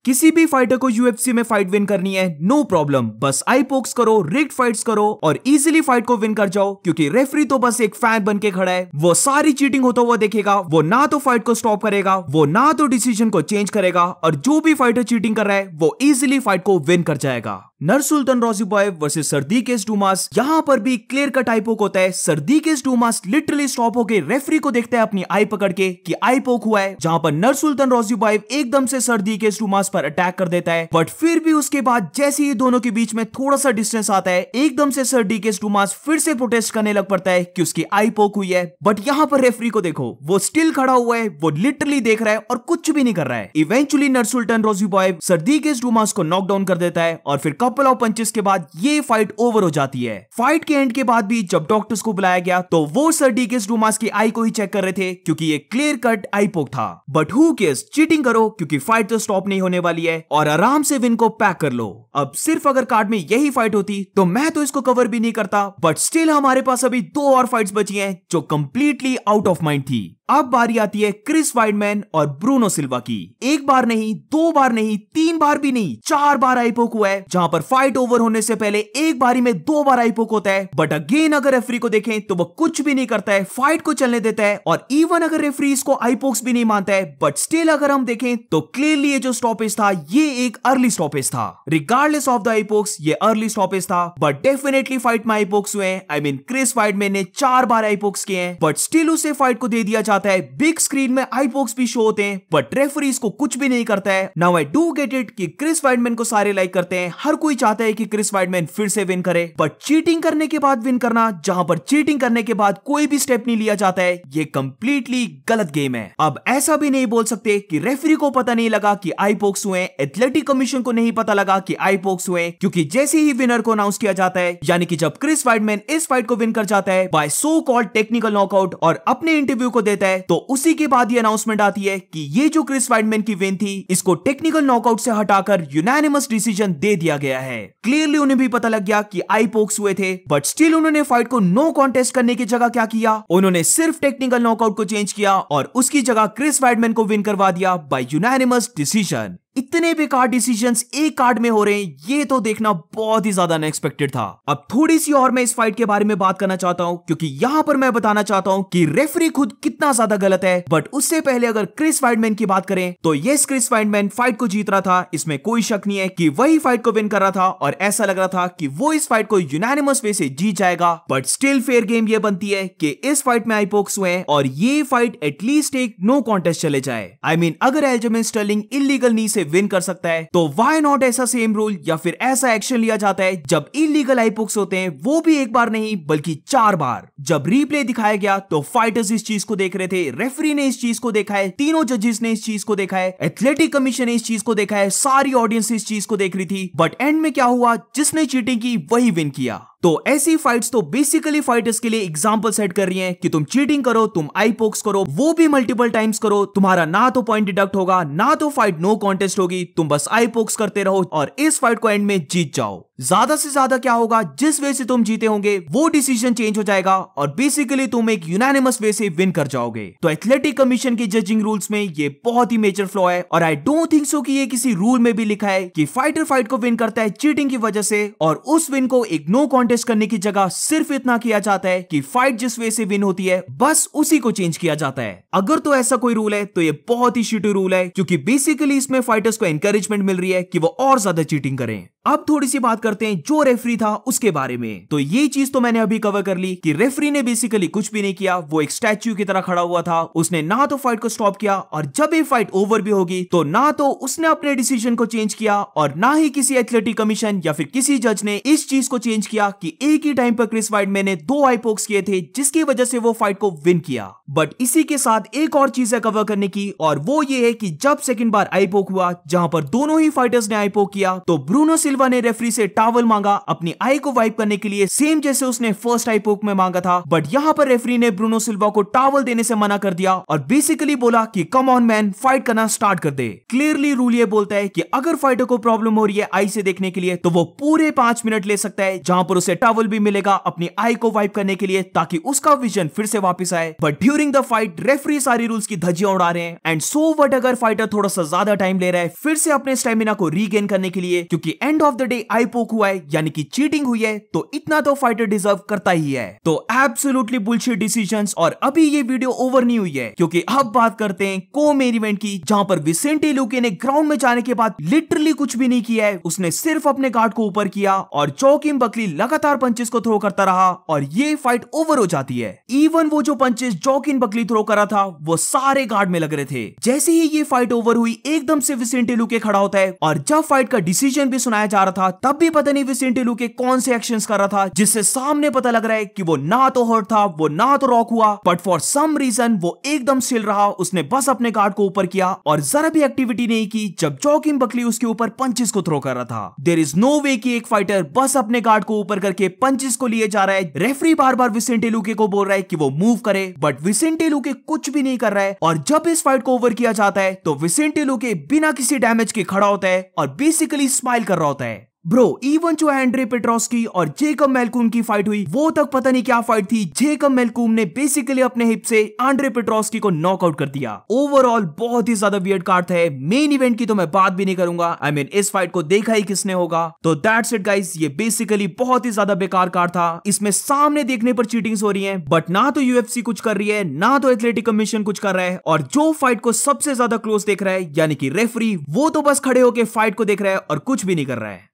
किसी भी फाइटर को यूएफसी में फाइट विन करनी है, नो प्रॉब्लम, बस आई पोक्स करो, रिग्ड फाइट्स करो और इजीली फाइट को विन कर जाओ, क्योंकि रेफरी तो बस एक फैन बन के खड़ा है। वो सारी चीटिंग होता हुआ देखेगा, वो ना तो फाइट को स्टॉप करेगा, वो ना तो डिसीजन को चेंज करेगा, और जो भी फाइटर चीटिंग कर रहा है वो इजीली फाइट को विन कर जाएगा। नरसुल्तान रोज़िबाएव वर्सेस सर्दिकेस डूमास, यहां पर भी क्लियर कट आई पोक होता है। सर्दिकेस डूमास लिटरली स्टॉप होके रेफरी को देखता है अपनी आई पकड़ के कि आई पोक हुआ है, जहां पर नरसुल्तान रोज़िबाएव एकदम से सर्दिकेस डूमास पर अटैक कर देता है। बट फिर भी उसके बाद जैसे ही दोनों के बीच में थोड़ा सा डिस्टेंस आता है, एकदम से सर्दिकेस डूमास फिर से प्रोटेस्ट करने लग पड़ता है कि उसकी आई पोक हुई है। बट यहां पर रेफरी को देखो, वो स्टिल खड़ा हुआ है, वो लिटरली देख रहा है और कुछ भी नहीं कर रहा है। इवेंचुअली नरसुल्तान रोज़िबाएव सर्दिकेस डूमास को नॉकडाउन कर देता है और फिर कपल ऑफ पंचेस के बाद ये फाइट ओवर हो जाती है। फाइट के एंड के बाद भी जब डॉक्टर्स को बुलाया गया तो वो सर्दिकेस डूमास की आई को ही चेक कर रहे थे, क्योंकि ये क्लियर कट आई पोक था। बट हु केयर्स, चीटिंग करो, क्योंकि फाइट तो स्टॉप नहीं होने वाली है और आराम से विन को पैक कर लो। अब सिर्फ अगर कार्ड में यही फाइट होती तो मैं तो इसको कवर भी नहीं करता, बट स्टिल हमारे पास अभी 2 और फाइट्स बची हैं जो कंप्लीटली आउट ऑफ माइंड थी। अब बारी आती है क्रिस वाइडमैन और ब्रूनो सिल्वा की। एक बार नहीं, 2 बार नहीं, 3 बार भी नहीं, 4 बार आई पोक हुआ है, जहां पर फाइट ओवर होने से पहले एक बारी में 2 बार आई पोक होता है। बट अगेन अगर रेफरी को देखें तो वो कुछ भी नहीं करता है, फाइट को चलने देता है। और इवन अगर रेफरी इसको आई पोक्स भी नहीं मानता है, बट स्टिल अगर हम देखें तो क्लियरली ये जो स्टॉपेज था ये एक अर्ली स्टॉपेज था। Regardless of the I pox ये अर्ली स्टॉपेज था, बट डेफिनेटली फाइट में आई पोक्स हुए हैं। आई मीन क्रिस वाइडमैन ने 4 बार आई पोक्स किए हैं, बट स्टिल उसे फाइट को दे दिया जाता है। बिग स्क्रीन में आई पोक्स भी शो होते हैं, बट रेफरी इसको कुछ भी नहीं करता है। Now I do get it कि क्रिस वाइडमैन को सारे लाइक करते हैं, हर कोई चाहता है कि क्रिस वाइडमैन फिर से विन करे, बट चीटिंग करने के बाद विन करना, जहां पर चीटिंग करने के बाद कोई भी स्टेप नहीं लिया जाता है, ये कंप्लीटली गलत गेम है। अब ऐसा भी नहीं बोल सकते कि रेफरी को पता नहीं लगा कि आई पोक्स हुए, एथलेटिक कमीशन को नहीं पता लगा कि आई पोक्स हुए, क्योंकि जैसे ही विनर को अनाउंस किया जाता है, यानी कि जब क्रिस वाइडमैन इस फाइट को विन कर जाता है by so called technical knockout और अपने इंटरव्यू को देता है, तो उसी के बाद ये अनाउंसमेंट आती है कि ये जो क्रिस वाइडमैन की विन थी, इसको टेक्निकल नॉकआउट से हटाकर यूनानिमस डिसीजन दे दिया गया है। क्लियरली उन्हें भी पता लग गया कि आई पोक्स हुए थे, बट स्टिल उन्होंने फाइट को नो कॉन्टेस्ट करने की जगह क्या किया, उन्होंने सिर्फ टेक्निकल नॉकआउट को चेंज किया और उसकी जगह क्रिस वाइडमैन को विन करवा दिया बाय यूनानिमस डिसीजन। इतने बेकार डिसीजंस एक कार्ड में हो रहे हैं, ये तो देखना बहुत ही ज्यादा अनएक्सपेक्टेड था। अब थोड़ी सी और मैं इस फाइट के बारे में बात करना चाहता हूं, क्योंकि यहां पर मैं बताना चाहता हूं कि रेफरी खुद कितना ज्यादा गलत है। बट उससे पहले अगर क्रिस वाइडमैन की बात करें तो यस, क्रिस वाइडमैन फाइट को जीत रहा था, इसमें कोई शक नहीं है कि वही फाइट को विन कर रहा था और ऐसा लग रहा था कि वो इस फाइट को यूनानिमस वे से जीत जाएगा। बट स्टिल फेयर गेम ये बनती है कि इस फाइट में आई पोक्स हुए हैं और ये फाइट एटलीस्ट एक नो कॉन्टेस्ट चले जाए। आई मीन अगर एल्जमेन स्टर्लिंग इलीगल नी से विन कर सकता है तो व्हाई नॉट ऐसा सेम रूल या फिर ऐसा एक्शन लिया जाता है जब इलीगल आई पोक्स होते हैं, वो भी एक बार नहीं बल्कि 4 बार। जब रीप्ले दिखाया गया तो फाइटर्स इस चीज को देख रहे थे, रेफरी ने इस चीज को देखा है, तीनों जजेस ने इस चीज को देखा है, एथलेटिक कमीशन ने इस चीज को देखा है, सारी ऑडियंस इस चीज को देख रही थी। बट एंड में क्या हुआ, जिसने चीटिंग की वही विन किया। तो ऐसी फाइट्स तो बेसिकली फाइटर्स के लिए एग्जांपल सेट कर रही हैं कि तुम चीटिंग करो, तुम आई पोक्स करो, वो भी मल्टीपल टाइम्स करो, तुम्हारा ना तो पॉइंट डिडक्ट होगा, ना तो फाइट नो कॉन्टेस्ट होगी, तुम बस आई पोक्स करते रहो और इस फाइट को एंड में जीत जाओ। ज्यादा से ज्यादा क्या होगा, जिस वे से तुम जीते होंगे वो डिसीजन चेंज हो जाएगा और बेसिकली तुम एक यूनानिमस वे से विन कर जाओगे। तो एथलेटिक कमीशन के जजिंग रूल्स में ये बहुत ही मेजर फ्लॉ है और आई डोंट थिंक सो कि ये किसी रूल में भी लिखा है कि फाइटर फाइट को विन करता है चीटिंग की वजह से और उस विन को एक नो कॉन्टेस्ट करने की जगह सिर्फ इतना किया जाता है कि फाइट जिस वे से विन होती है बस उसी को चेंज किया जाता है। अगर तो ऐसा कोई रूल है तो ये बहुत ही शिटी रूल है, क्योंकि बेसिकली इसमें फाइटर्स को एनकरेजमेंट मिल रही है कि वो और ज्यादा चीटिंग करें। अब थोड़ी सी बात करते हैं जो रेफरी था उसके बारे में। तो ये चीज तो मैंने अभी कवर कर ली कि रेफरी ने बेसिकली कुछ भी नहीं किया, वो एक स्टैच्यू की तरह खड़ा हुआ था, उसने ना तो फाइट को स्टॉप किया और जब ये फाइट ओवर भी होगी तो ना तो उसने अपने डिसीजन को चेंज किया और ना ही किसी एथलेटिक कमीशन या फिर किसी जज ने इस चीज को चेंज किया कि एक ही टाइम पर क्रिस वाइडमैन ने 2 आई पोक्स किए थे जिसकी वजह से वो फाइट को विन किया। बट इसी के साथ एक और चीज है कवर करने की, और वो ये है कि जब सेकंड बार आई पोक हुआ जहां पर दोनों ही फाइटर्स ने आई पोक किया, तो ब्रूनो सिल्वा ने रेफरी से टॉवल मांगा अपनी आई को वाइप करने के लिए, सेम जैसे उसने फर्स्ट आई पोक में मांगा था। बट यहां पर रेफरी ने ब्रूनो सिल्वा को टॉवल देने से मना कर दिया और बेसिकली बोला कि कम ऑन मैन, फाइट करना स्टार्ट कर दे। क्लियरली रूल ये बोलता है कि अगर फाइटर को प्रॉब्लम हो रही है आई से देखने के लिए तो वो पूरे 5 मिनट ले सकता है, जहां पर उसे टॉवल भी मिलेगा अपनी आई को वाइप करने के लिए ताकि उसका विजन फिर से वापस आए। But during during the fight referee सारी रूल्स की धज्जियां उड़ा रहे हैं एंड सो व्हाट अगर फाइटर थोड़ा सा ज्यादा टाइम ले रहा है फिर से अपने स्टेमिना को रीगेन करने के लिए, क्योंकि end of the day I पोक हुआ है यानी कि चीटिंग हुई है, तो इतना तो फाइटर डिजर्व करता ही है। तो एब्सोल्युटली बुलशिट डिसीजंस। और अभी ये वीडियो ओवर नहीं हुई है, क्योंकि अब बात करते हैं को मेन इवेंट की, जहां पर विसेंटे लुके ने ग्राउंड में जाने के बाद लिटरली कुछ भी नहीं किया है। उसने सिर्फ अपने गार्ड को ऊपर किया और जोकिम बकली लगातार पंचेस को थ्रो करता रहा और ये फाइट ओवर हो जाती है। इवन वो जो पंचेस जोकिम बकली थ्रो कर रहा था वो सारे गार्ड में लग रहे थे। जैसे ही ये फाइट ओवर हुई एकदम से विसेंटे लुके खड़ा होता है और जब फाइट का डिसीजन भी सुनाया जा रहा था तब भी पता नहीं विसेंटे लुके कौन से एक्शंस कर रहा था, जिससे सामने पता लग रहा है कि वो ना तो हर्ट था, वो ना तो रॉक हुआ, बट फॉर सम रीजन वो एकदम स्टिल रहा। उसने बस अपने गार्ड को ऊपर किया और जरा भी एक्टिविटी नहीं की जब जोकिम बकली उसके ऊपर पंचेस को थ्रो कर रहा था। देयर इज नो वे कि एक फाइटर बस अपने गार्ड को ऊपर करके पंचेस को लिए जा रहा है। रेफरी बार बार विसेंटे लुके को बोल रहा है कि वो मूव करे, बट विसेंटे लुके कुछ भी नहीं कर रहा है। और जब इस फाइट को ओवर किया जाता है तो विसेंटे लुके बिना किसी डैमेज के खड़ा होता है और बेसिकली स्माइल कर रहा होता है। ब्रो, इवन जो एंड्रे पेट्रोस्की और जेकब मेलकूम की फाइट हुई वो तक पता नहीं क्या फाइट थी। जेकब मेलकूम ने बेसिकली अपने हिप से एंड्रे पेट्रोस्की को नॉकआउट कर दिया। ओवरऑल बहुत ही ज्यादा वियर्ड कार्ड था। मेन इवेंट की तो मैं बात भी नहीं करूंगा। आई मीन इस फाइट को देखा ही किसने होगा। तो दैट्स इट गाइस, ये बेसिकली बहुत ही ज्यादा बेकार कार्ड था। इसमें सामने देखने पर चीटिंग्स हो रही है, बट ना तो यूएफसी कुछ कर रही है ना तो एथलेटिक कमीशन कुछ कर रहा है। और जो फाइट को सबसे ज्यादा क्लोज देख रहा है यानी कि रेफरी, वो तो बस खड़े होकर फाइट को देख रहा है और कुछ भी नहीं कर रहा है।